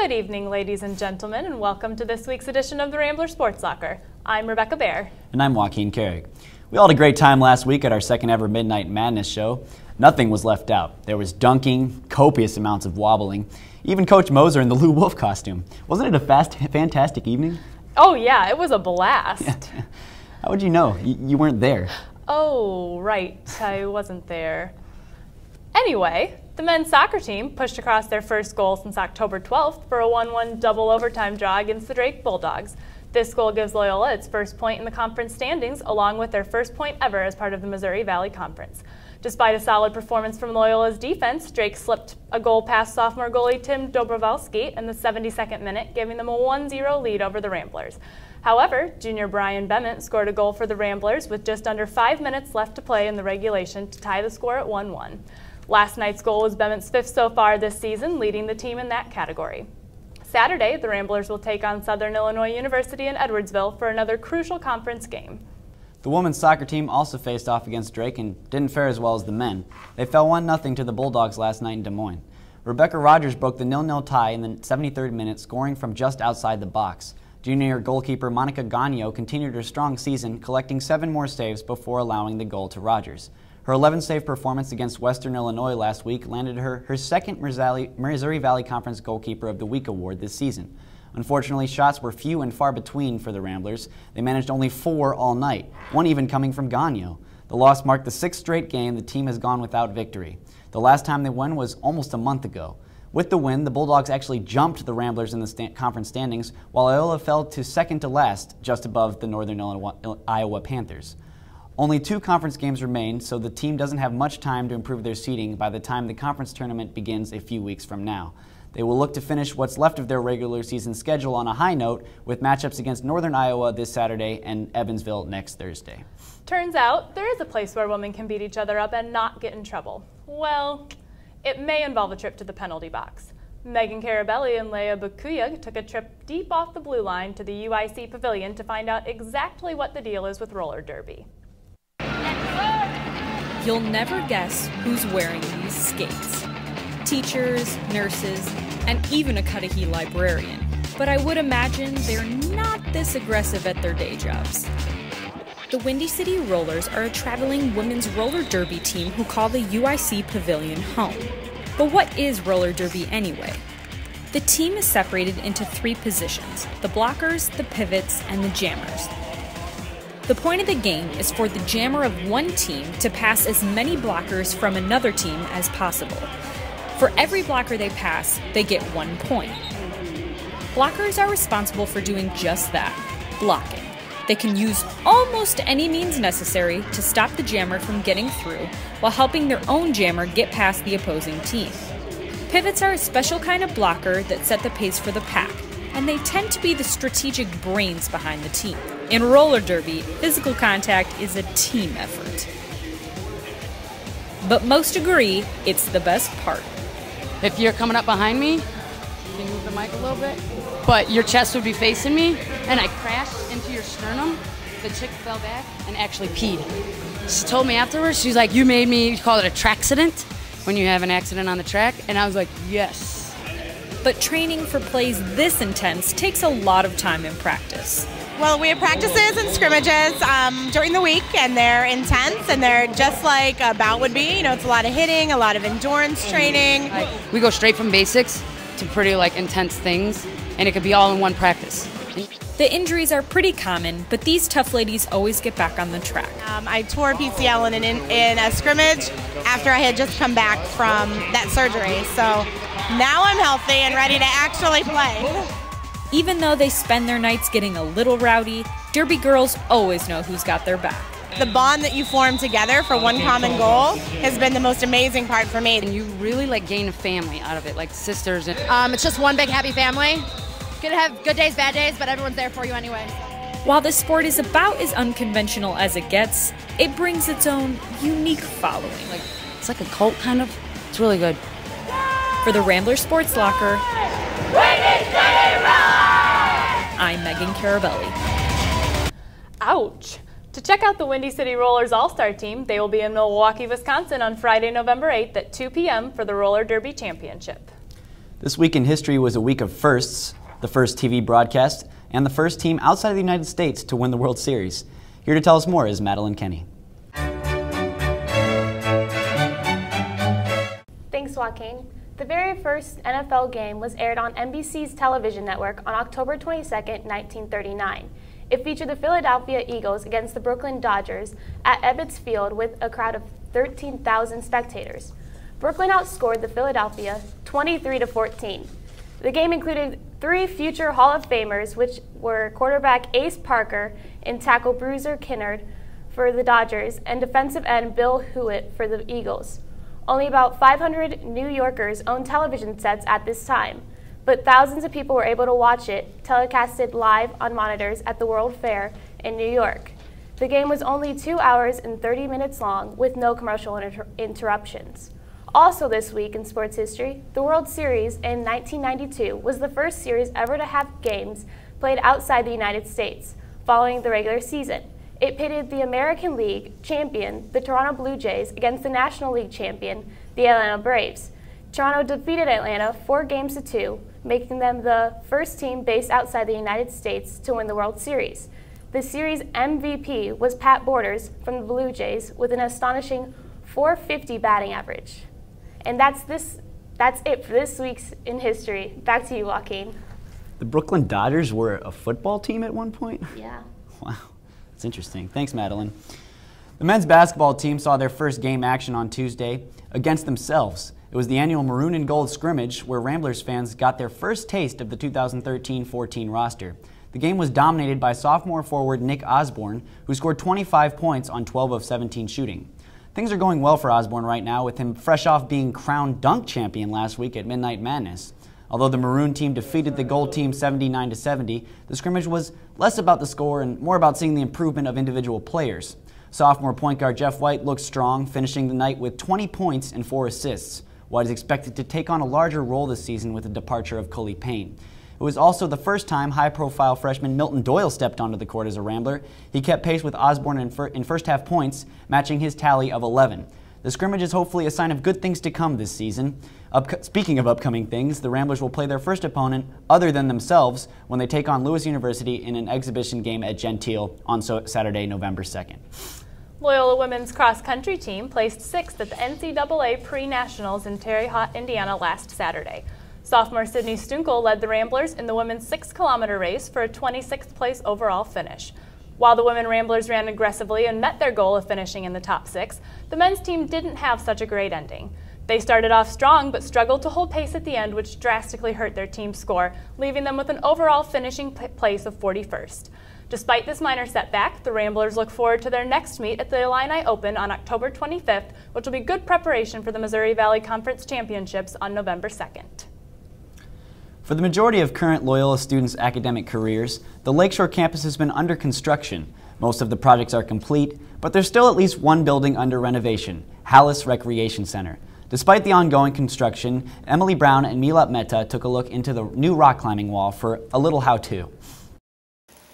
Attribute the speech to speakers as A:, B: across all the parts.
A: Good evening, ladies and gentlemen, and welcome to this week's edition of the Rambler Sports Locker. I'm Rebekah Baer.
B: And I'm Joaquin Carrig. We all had a great time last week at our second ever Midnight Madness show. Nothing was left out. There was dunking, copious amounts of wobbling, even Coach Moser in the Lou Wolf costume. Wasn't it a fantastic evening?
A: Oh yeah, it was a blast.
B: Yeah. How would you know? You weren't there.
A: Oh, right. I wasn't there. Anyway, the men's soccer team pushed across their first goal since October 12th for a 1-1 double overtime draw against the Drake Bulldogs. This goal gives Loyola its first point in the conference standings, along with their first point ever as part of the Missouri Valley Conference. Despite a solid performance from Loyola's defense, Drake slipped a goal past sophomore goalie Tim Dobrovolsky in the 72nd minute, giving them a 1-0 lead over the Ramblers. However, junior Brian Bement scored a goal for the Ramblers with just under 5 minutes left to play in the regulation to tie the score at 1-1. Last night's goal was Bement's fifth so far this season, leading the team in that category. Saturday, the Ramblers will take on Southern Illinois University in Edwardsville for another crucial conference game.
B: The women's soccer team also faced off against Drake and didn't fare as well as the men. They fell 1-0 to the Bulldogs last night in Des Moines. Rebekah Rogers broke the 0-0 tie in the 73rd minute, scoring from just outside the box. Junior goalkeeper Monica Gagno continued her strong season, collecting 7 more saves before allowing the goal to Rogers. Her 11-save performance against Western Illinois last week landed her second Missouri Valley Conference Goalkeeper of the Week award this season. Unfortunately, shots were few and far between for the Ramblers. They managed only 4 all night, one even coming from Gagno. The loss marked the 6th straight game the team has gone without victory. The last time they won was almost a month ago. With the win, the Bulldogs actually jumped the Ramblers in the conference standings, while Loyola fell to second to last, just above the Northern Iowa Panthers. Only 2 conference games remain, so the team doesn't have much time to improve their seeding by the time the conference tournament begins a few weeks from now. They will look to finish what's left of their regular season schedule on a high note with matchups against Northern Iowa this Saturday and Evansville next Thursday.
A: Turns out there is a place where women can beat each other up and not get in trouble. Well, it may involve a trip to the penalty box. Megan Carabelli and Leah Bukuyug took a trip deep off the blue line to the UIC Pavilion to find out exactly what the deal is with roller derby.
C: You'll never guess who's wearing these skates. Teachers, nurses, and even a Cudahy librarian. But I would imagine they're not this aggressive at their day jobs. The Windy City Rollers are a traveling women's roller derby team who call the UIC Pavilion home. But what is roller derby anyway? The team is separated into 3 positions: the blockers, the pivots, and the jammers. The point of the game is for the jammer of one team to pass as many blockers from another team as possible. For every blocker they pass, they get 1 point. Blockers are responsible for doing just that, blocking. They can use almost any means necessary to stop the jammer from getting through while helping their own jammer get past the opposing team. Pivots are a special kind of blocker that set the pace for the pack, and they tend to be the strategic brains behind the team. In roller derby, physical contact is a team effort. But most agree it's the best part.
D: If you're coming up behind me, you can move the mic a little bit, but your chest would be facing me, and I crashed into your sternum. The chick fell back and actually peed. She told me afterwards, she's like, you made me call it a trackcident when you have an accident on the track, and I was like, yes.
C: But training for plays this intense takes a lot of time and practice.
E: Well, we have practices and scrimmages during the week, and they're intense, and they're just like a bout would be. You know, it's a lot of hitting, a lot of endurance training.
D: We go straight from basics to pretty intense things, and it could be all in one practice.
C: The injuries are pretty common, but these tough ladies always get back on the track.
E: I tore PCL in a scrimmage after I had just come back from that surgery, so now I'm healthy and ready to actually play.
C: Even though they spend their nights getting a little rowdy, Derby girls always know who's got their back.
E: The bond that you form together for one common goal has been the most amazing part for me.
D: And you really gain a family out of it, like sisters.
F: It's just one big happy family. Gonna have good days, bad days, but everyone's there for you anyway.
C: While the sport is about as unconventional as it gets, it brings its own unique following.
D: It's like a cult kind of. It's really good.
C: For the Rambler Sports Locker, I'm Megan Carabelli.
A: Ouch! To check out the Windy City Rollers All-Star team, they will be in Milwaukee, Wisconsin on Friday, November 8th at 2 p.m. for the Roller Derby Championship.
B: This week in history was a week of firsts, the first TV broadcast, and the first team outside of the United States to win the World Series. Here to tell us more is Madeline Kenney.
G: Thanks, Joaquin. The very first NFL game was aired on NBC's television network on October 22, 1939. It featured the Philadelphia Eagles against the Brooklyn Dodgers at Ebbets Field with a crowd of 13,000 spectators. Brooklyn outscored the Philadelphia 23-14. The game included 3 future Hall of Famers, which were quarterback Ace Parker and tackle Bruiser Kinnard for the Dodgers and defensive end Bill Hewitt for the Eagles. Only about 500 New Yorkers owned television sets at this time, but thousands of people were able to watch it telecasted live on monitors at the World Fair in New York. The game was only 2 hours and 30 minutes long with no commercial interruptions. Also this week in sports history, the World Series in 1992 was the first series ever to have games played outside the United States, following the regular season. It pitted the American League champion, the Toronto Blue Jays, against the National League champion, the Atlanta Braves. Toronto defeated Atlanta 4-2, making them the first team based outside the United States to win the World Series. The series MVP was Pat Borders from the Blue Jays with an astonishing .450 batting average. And that's it for this week's in history. Back to you, Joaquin.
B: The Brooklyn Dodgers were a football team at one point?
G: Yeah.
B: Wow, that's interesting. Thanks, Madeline. The men's basketball team saw their first game action on Tuesday against themselves. It was the annual Maroon and Gold scrimmage where Ramblers fans got their first taste of the 2013-14 roster. The game was dominated by sophomore forward Nick Osborne, who scored 25 points on 12 of 17 shooting. Things are going well for Osborne right now, with him fresh off being crowned dunk champion last week at Midnight Madness. Although the Maroon team defeated the Gold team 79-70, the scrimmage was less about the score and more about seeing the improvement of individual players. Sophomore point guard Jeff White looked strong, finishing the night with 20 points and 4 assists. White is expected to take on a larger role this season with the departure of Cully Payne. It was also the first time high-profile freshman Milton Doyle stepped onto the court as a Rambler. He kept pace with Osborne in first-half points, matching his tally of 11. The scrimmage is hopefully a sign of good things to come this season. Speaking of upcoming things, the Ramblers will play their first opponent other than themselves when they take on Lewis University in an exhibition game at Gentile on Saturday, November 2nd.
A: Loyola women's cross-country team placed 6th at the NCAA Pre-Nationals in Terre Haute, Indiana last Saturday. Sophomore Sydney Stunkel led the Ramblers in the women's 6-kilometer race for a 26th place overall finish. While the women Ramblers ran aggressively and met their goal of finishing in the top 6, the men's team didn't have such a great ending. They started off strong but struggled to hold pace at the end, which drastically hurt their team's score, leaving them with an overall finishing place of 41st. Despite this minor setback, the Ramblers look forward to their next meet at the Illini Open on October 25th, which will be good preparation for the Missouri Valley Conference Championships on November 2nd.
B: For the majority of current Loyola students' academic careers, the Lakeshore campus has been under construction. Most of the projects are complete, but there's still at least one building under renovation, Hallis Recreation Center. Despite the ongoing construction, Emily Brown and Milat Mehta took a look into the new rock climbing wall for a little how-to.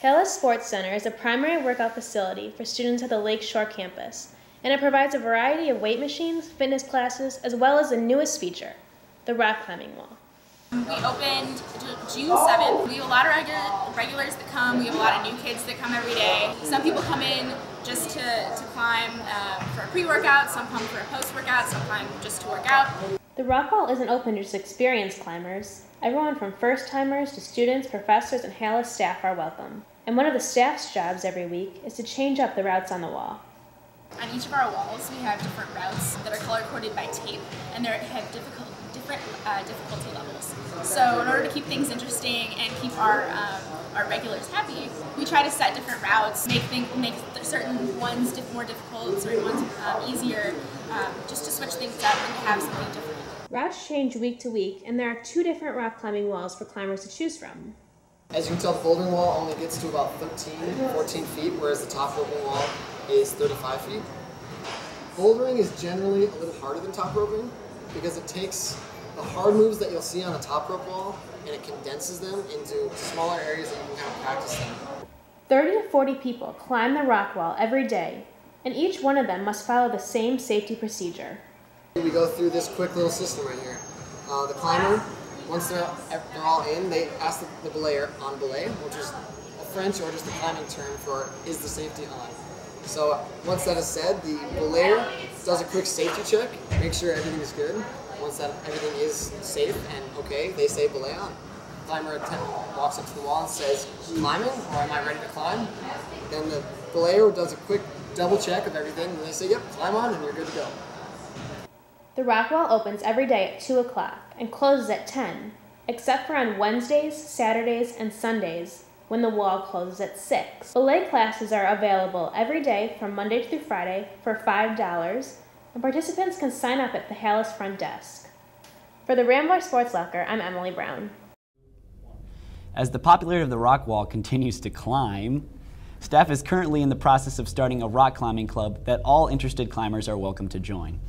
H: Loyola Sports Center is a primary workout facility for students at the Lakeshore campus, and it provides a variety of weight machines, fitness classes, as well as the newest feature, the rock climbing wall.
I: We opened June 7th. We have a lot of regulars that come. We have a lot of new kids that come every day. Some people come in just to climb for a pre-workout, some come for a post-workout, some climb just to work out.
H: The rock wall isn't open to just experienced climbers. Everyone from first-timers to students, professors, and Hallis staff are welcome. And one of the staff's jobs every week is to change up the routes on the wall.
I: On each of our walls, we have different routes that are color-coded by tape, and they have different difficulty levels. So in order to keep things interesting and keep our regulars happy, we try to set different routes, make certain ones more difficult, certain ones easier, just to switch things up and have something different.
H: Routes change week to week, and there are 2 different rock climbing walls for climbers to choose from.
J: As you can tell, the bouldering wall only gets to about 14 feet, whereas the top roping wall is 35 feet. Bouldering is generally a little harder than top roping because it takes the hard moves that you'll see on a top rope wall and it condenses them into smaller areas that you can kind of practice them.
H: 30 to 40 people climb the rock wall every day, and each one of them must follow the same safety procedure.
J: We go through this quick little system right here. The climber Once they're all in, they ask the belayer on belay, which is a French or just a climbing term for is the safety on. So once that is said, the belayer does a quick safety check, make sure everything is good. Once that everything is safe and okay, they say belay on. Climber walks up to the wall and says, climbing, or am I ready to climb? Then the belayer does a quick double check of everything, and they say, yep, climb on, and you're good to go.
H: The rock wall opens every day at 2 o'clock and closes at 10, except for on Wednesdays, Saturdays, and Sundays, when the wall closes at 6. Belay classes are available every day from Monday through Friday for $5, and participants can sign up at the Hallis front desk. For the Rambler Sports Locker, I'm Emily Brown.
B: As the popularity of the rock wall continues to climb, staff is currently in the process of starting a rock climbing club that all interested climbers are welcome to join.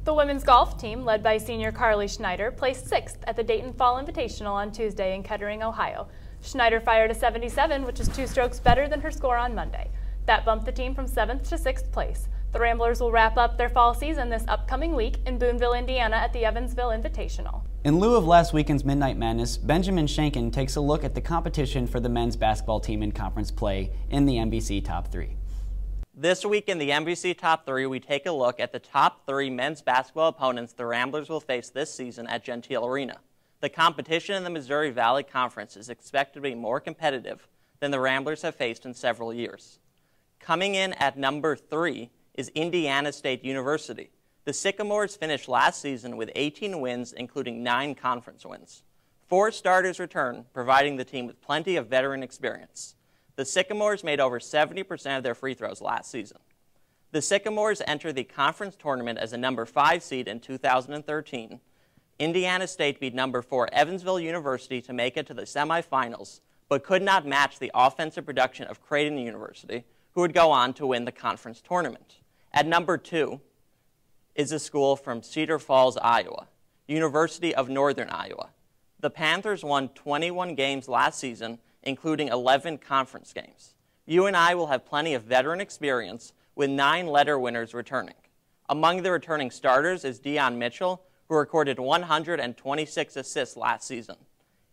A: The women's golf team, led by senior Carly Schneider, placed 6th at the Dayton Fall Invitational on Tuesday in Kettering, Ohio. Schneider fired a 77, which is 2 strokes better than her score on Monday. That bumped the team from 7th to 6th place. The Ramblers will wrap up their fall season this upcoming week in Boonville, Indiana at the Evansville Invitational.
B: In lieu of last weekend's Midnight Madness, Benjamin Schoenkin takes a look at the competition for the men's basketball team in conference play in the NBC Top 3.
K: This week in the NBC Top 3, we take a look at the top 3 men's basketball opponents the Ramblers will face this season at Gentile Arena. The competition in the Missouri Valley Conference is expected to be more competitive than the Ramblers have faced in several years. Coming in at number 3 is Indiana State University. The Sycamores finished last season with 18 wins, including 9 conference wins. 4 starters return, providing the team with plenty of veteran experience. The Sycamores made over 70% of their free throws last season. The Sycamores entered the conference tournament as a number 5 seed in 2013. Indiana State beat number 4 Evansville University to make it to the semifinals, but could not match the offensive production of Creighton University, who would go on to win the conference tournament. At number 2 is a school from Cedar Falls, Iowa, University of Northern Iowa. The Panthers won 21 games last season, including 11 conference games. UNI will have plenty of veteran experience, with 9 letter winners returning. Among the returning starters is Dion Mitchell, who recorded 126 assists last season.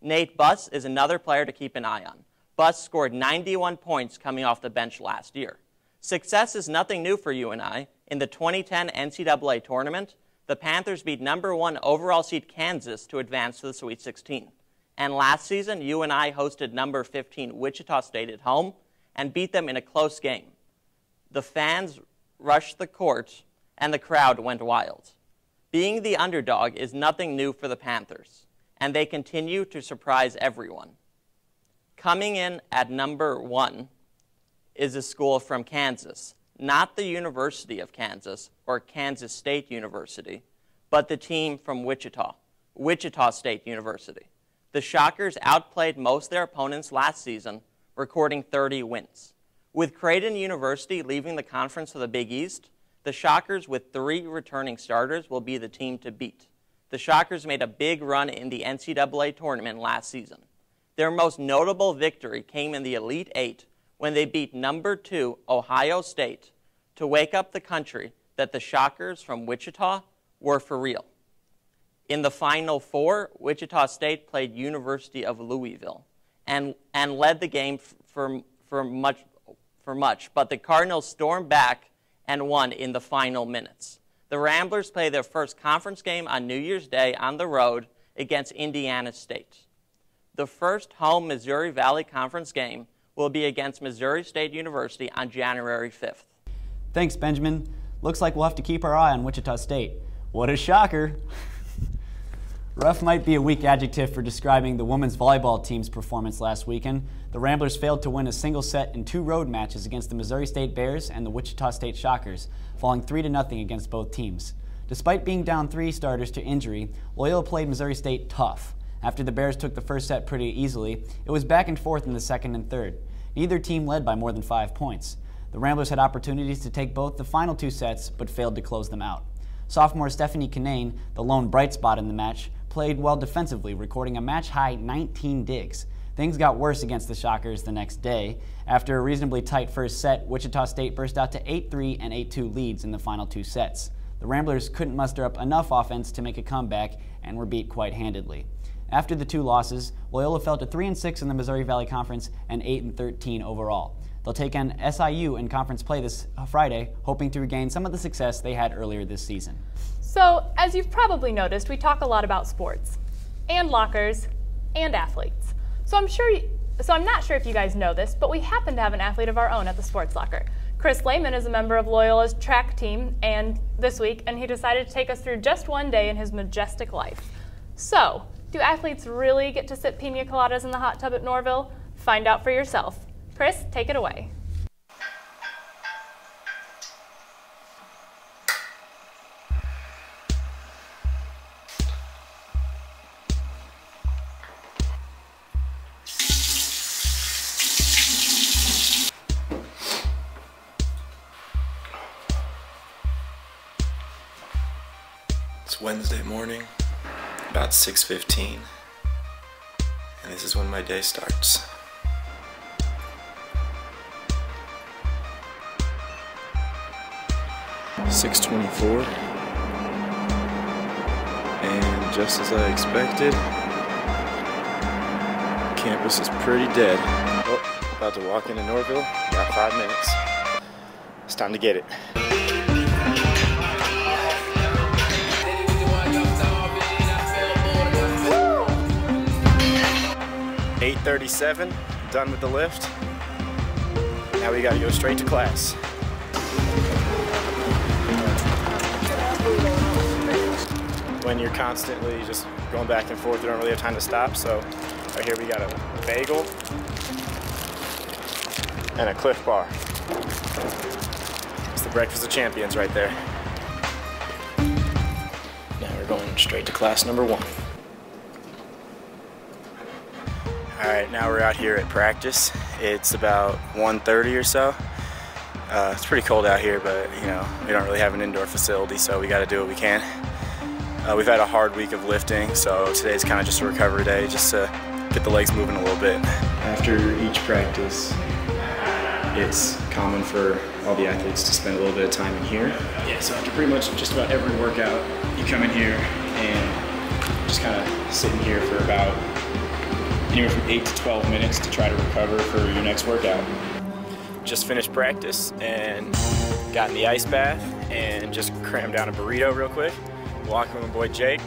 K: Nate Buss is another player to keep an eye on. Buss scored 91 points coming off the bench last year. Success is nothing new for UNI. In the 2010 NCAA tournament, the Panthers beat number 1 overall seed Kansas to advance to the Sweet 16. And last season, UNI hosted number 15 Wichita State at home and beat them in a close game. The fans rushed the court and the crowd went wild. Being the underdog is nothing new for the Panthers, and they continue to surprise everyone. Coming in at number 1 is a school from Kansas, not the University of Kansas or Kansas State University, but the team from Wichita, Wichita State University. The Shockers outplayed most of their opponents last season, recording 30 wins. With Creighton University leaving the conference to the Big East, the Shockers with 3 returning starters will be the team to beat. The Shockers made a big run in the NCAA tournament last season. Their most notable victory came in the Elite 8 when they beat number 2 Ohio State to wake up the country that the Shockers from Wichita were for real. In the Final Four, Wichita State played University of Louisville and led the game for much, but the Cardinals stormed back and won in the final minutes. The Ramblers play their first conference game on New Year's Day on the road against Indiana State. The first home Missouri Valley Conference game will be against Missouri State University on January 5th.
B: Thanks, Benjamin. Looks like we'll have to keep our eye on Wichita State. What a shocker! Rough might be a weak adjective for describing the women's volleyball team's performance last weekend. The Ramblers failed to win a single set in 2 road matches against the Missouri State Bears and the Wichita State Shockers, falling 3-0 against both teams. Despite being down 3 starters to injury, Loyola played Missouri State tough. After the Bears took the first set pretty easily, it was back and forth in the second and third. Neither team led by more than 5 points. The Ramblers had opportunities to take both the final 2 sets, but failed to close them out. Sophomore Stephanie Kenney, the lone bright spot in the match, played well defensively, recording a match-high 19 digs. Things got worse against the Shockers the next day. After a reasonably tight first set, Wichita State burst out to 8-3 and 8-2 leads in the final 2 sets. The Ramblers couldn't muster up enough offense to make a comeback and were beat quite handedly. After the 2 losses, Loyola fell to 3-6 in the Missouri Valley Conference and 8-13 overall. They'll take on SIU in conference play this Friday, hoping to regain some of the success they had earlier this season.
A: So, as you've probably noticed, we talk a lot about sports, and lockers, and athletes. So I'm not sure if you guys know this, but we happen to have an athlete of our own at the Sports Locker. Chris Lehman is a member of Loyola's track team this week, and he decided to take us through just one day in his majestic life. So, do athletes really get to sip pina coladas in the hot tub at Norville? Find out for yourself. Chris, take it away.
L: It's Wednesday morning, about 6:15, and this is when my day starts. $6:24, and just as I expected, campus is pretty dead. Oh, about to walk into Norville, got 5 minutes. It's time to get it. 8:37, done with the lift. Now we gotta go straight to class. When you're constantly just going back and forth, you don't really have time to stop. So right here we got a bagel and a Cliff Bar. It's the breakfast of champions right there. Now we're going straight to class number 1. All right, now we're out here at practice. It's about 1:30 or so. It's pretty cold out here, but you know, we don't really have an indoor facility, so we gotta do what we can. We've had a hard week of lifting, so today's kind of just a recovery day, just to get the legs moving a little bit. After each practice, it's common for all the athletes to spend a little bit of time in here. Yeah, so after pretty much just about every workout, you come in here and just kind of sit in here for about anywhere from 8 to 12 minutes to try to recover for your next workout. Just finished practice and got in the ice bath and just crammed down a burrito real quick. Walking with my boy Jake,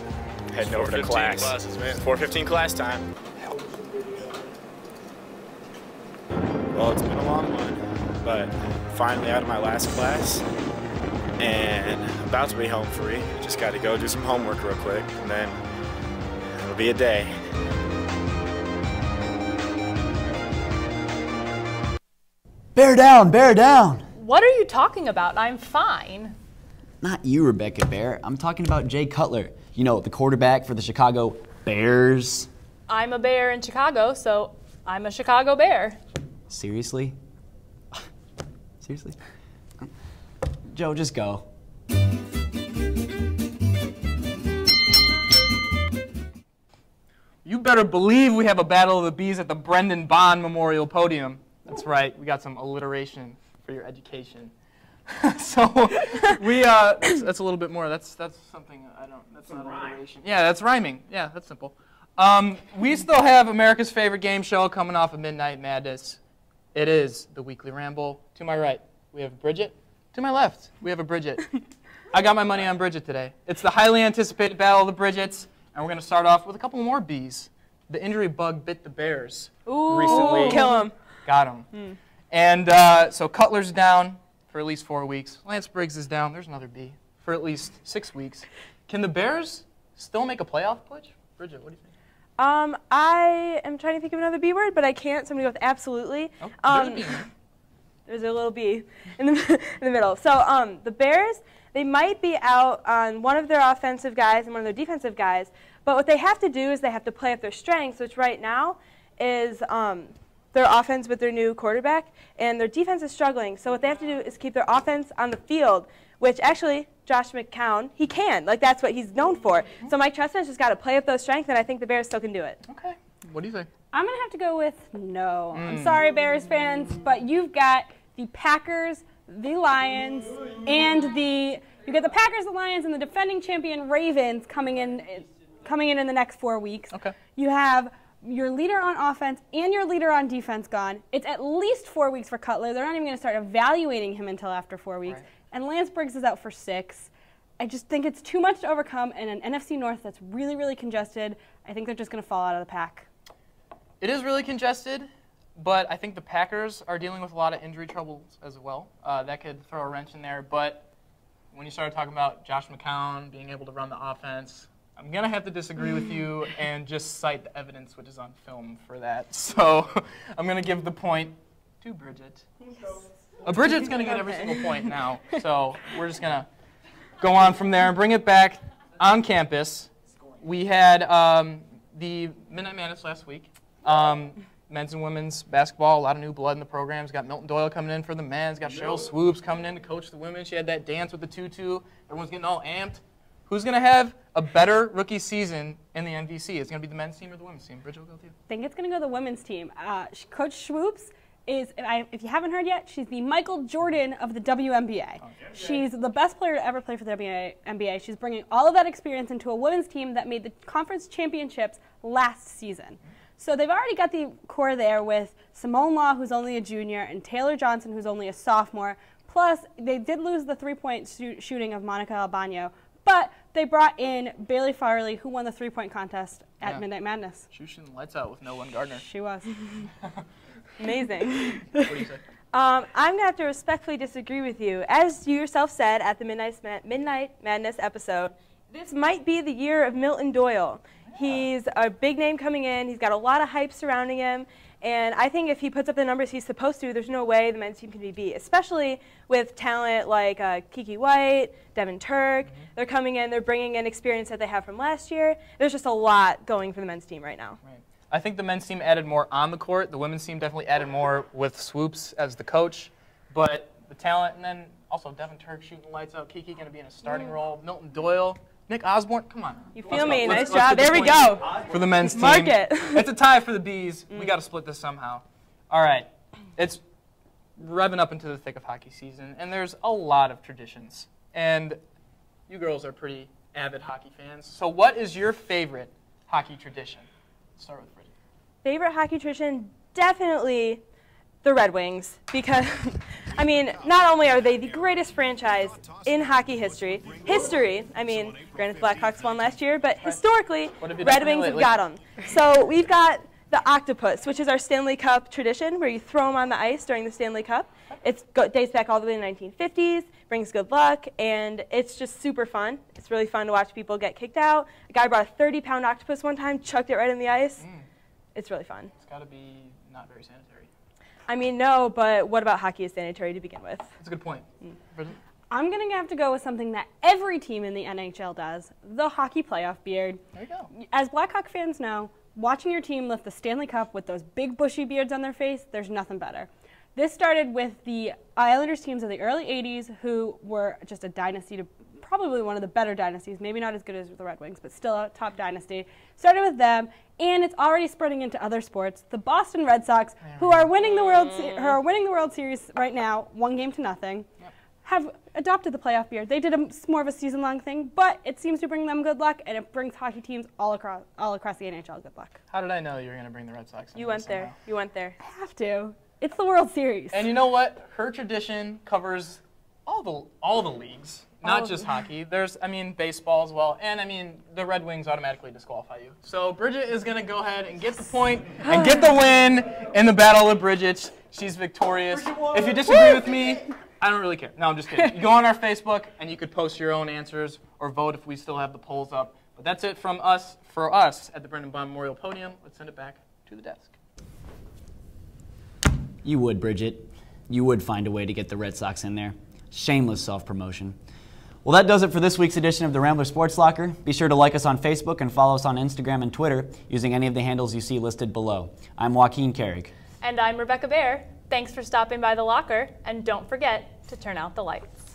L: heading over to class. 4:15 class time. Well, it's been a long one, but finally out of my last class and about to be home free. Just got to go do some homework real quick and then it'll be a day.
B: Bear down, bear down.
A: What are you talking about? I'm fine.
B: Not you, Rebekah Baer. I'm talking about Jay Cutler. You know, the quarterback for the Chicago Bears.
A: I'm a Bear in Chicago, so I'm a Chicago Bear.
B: Seriously? Seriously? Joe, just go.
M: You better believe we have a Battle of the Bees at the Brendan Bond Memorial Podium. That's right, we got some alliteration for your education. So we that's a little bit more. That's something that's not alliteration. Yeah, that's rhyming. Yeah, that's simple. We still have America's favorite game show coming off of Midnight Madness. It is the Weekly Ramble. To my right, we have Bridget. To my left, we have a Bridget. I got my money on Bridget today. It's the highly anticipated Battle of the Bridgets, and we're going to start off with a couple more bees. The injury bug bit the Bears recently.
A: Kill him.
M: Got him. And so Cutler's down for at least 4 weeks. Lance Briggs is down. There's another B for at least 6 weeks. Can the Bears still make a playoff push? Bridget, what do you think?
N: I am trying to think of another B word, but I can't. Somebody goes absolutely.
M: Oh, there's a B.
N: There's a little B in the middle. So the Bears, they might be out on one of their offensive guys and one of their defensive guys, but what they have to do is they have to play up their strengths, which right now is their offense with their new quarterback, and their defense is struggling. So what they have to do is keep their offense on the field, which actually Josh McCown, he can. Like, that's what he's known for. So Mike Trestman's just got to play up those strengths, and I think the Bears still can do it.
M: Okay. What do you think?
O: I'm going to have to go with no. I'm sorry, Bears fans, but you've got the Packers, the Lions, and you get the Packers, the Lions, and the defending champion Ravens coming coming in the next 4 weeks.
M: Okay.
O: You have your leader on offense and your leader on defense gone. It's at least 4 weeks for Cutler. They're not even going to start evaluating him until after 4 weeks. Right. And Lance Briggs is out for 6. I just think it's too much to overcome in an NFC North that's really, really congested. I think they're just going to fall out of the pack.
M: It is really congested, but I think the Packers are dealing with a lot of injury troubles as well. That could throw a wrench in there. But when you started talking about Josh McCown being able to run the offense, I'm going to have to disagree with you and just cite the evidence which is on film for that. So I'm going to give the point to Bridget. Bridget's going to get every single point now. So we're just going to go on from there and bring it back on campus. We had the Midnight Madness last week. Men's and women's basketball, a lot of new blood in the programs. Got Milton Doyle coming in for the men's. Got Cheryl Swoops coming in to coach the women. She had that dance with the tutu. Everyone's getting all amped. Who's going to have a better rookie season in the NVC? Is it going to be the men's team or the women's team? Bridget, will go with you.
O: I think it's going to go the women's team. Coach Swoops is, if you haven't heard yet, she's the Michael Jordan of the WNBA. Okay. She's the best player to ever play for the WNBA. She's bringing all of that experience into a women's team that made the conference championships last season. So they've already got the core there with Simone Law, who's only a junior, and Taylor Johnson, who's only a sophomore. Plus, they did lose the three-point shooting of Monica Albano, but they brought in Bailey Farley, who won the three-point contest at Midnight Madness.
M: She was shooting lights out with no one Gardner.
O: She was. Amazing.
M: What do you say?
N: I'm going to have to respectfully disagree with you. As you yourself said at the Midnight Madness episode, this might be the year of Milton Doyle. He's a big name coming in. He's got a lot of hype surrounding him. And I think if he puts up the numbers he's supposed to, there's no way the men's team can be beat, especially with talent like Kiki White, Devin Turk. They're coming in. They're bringing in experience that they have from last year. There's just a lot going for the men's team right now.
M: Right. I think the men's team added more on the court. The women's team definitely added more with Swoops as the coach. But the talent, and then also Devin Turk shooting lights out. Kiki going to be in a starting role. Milton Doyle. Nick Osborne, come on.
N: You feel me? Nice job. There we go.
M: For the men's team.
N: Mark it.
M: It's a tie for the Bees. We got to split this somehow. All right. It's revving up into the thick of hockey season, and there's a lot of traditions. And you girls are pretty avid hockey fans. So what is your favorite hockey tradition? Let's start with Bridget.
N: Favorite hockey tradition? Definitely the Red Wings, because, I mean, not only are they the greatest franchise in hockey history, I mean, granted the Blackhawks won last year, but historically, Red Wings have got them. So we've got the Octopus, which is our Stanley Cup tradition, where you throw them on the ice during the Stanley Cup. It dates back all the way to the 1950s, brings good luck, and it's just super fun. It's really fun to watch people get kicked out. A guy brought a 30-pound octopus one time, chucked it right in the ice. It's really fun.
M: It's got to be not very sanitary.
N: I mean, no, but what about hockey is sanitary to begin with?
M: That's a good point.
O: I'm going to have to go with something that every team in the NHL does, the hockey playoff beard.
M: There you go.
O: As Blackhawk fans know, watching your team lift the Stanley Cup with those big bushy beards on their face, there's nothing better. This started with the Islanders teams of the early 80s, who were just a dynasty, to probably one of the better dynasties, maybe not as good as the Red Wings, but still a top dynasty. Started with them, and it's already spreading into other sports. The Boston Red Sox, who are winning the World Series right now, 1-0, have adopted the playoff beard. They did more of a season-long thing, but it seems to bring them good luck, and it brings hockey teams all across the NHL good luck.
M: How did I know you were going to bring the Red Sox in?
N: You went there. You went there.
O: I have to. It's the World Series.
M: And you know what? Her tradition covers all the leagues. Not just hockey. There's, baseball as well. And, the Red Wings automatically disqualify you. So Bridget is going to go ahead and get the point and get the win in the Battle of Bridget. She's victorious. If you disagree with me, I don't really care. No, I'm just kidding. You go on our Facebook, and you could post your own answers or vote if we still have the polls up. But that's it from us, for us, at the Brendan Bond Memorial Podium. Let's send it back to the desk.
B: You would, Bridget. You would find a way to get the Red Sox in there. Shameless self-promotion. Well, that does it for this week's edition of the Rambler Sports Locker. Be sure to like us on Facebook and follow us on Instagram and Twitter using any of the handles you see listed below. I'm Joaquin Carrig.
A: And I'm Rebekah Baer. Thanks for stopping by the locker, and don't forget to turn out the lights.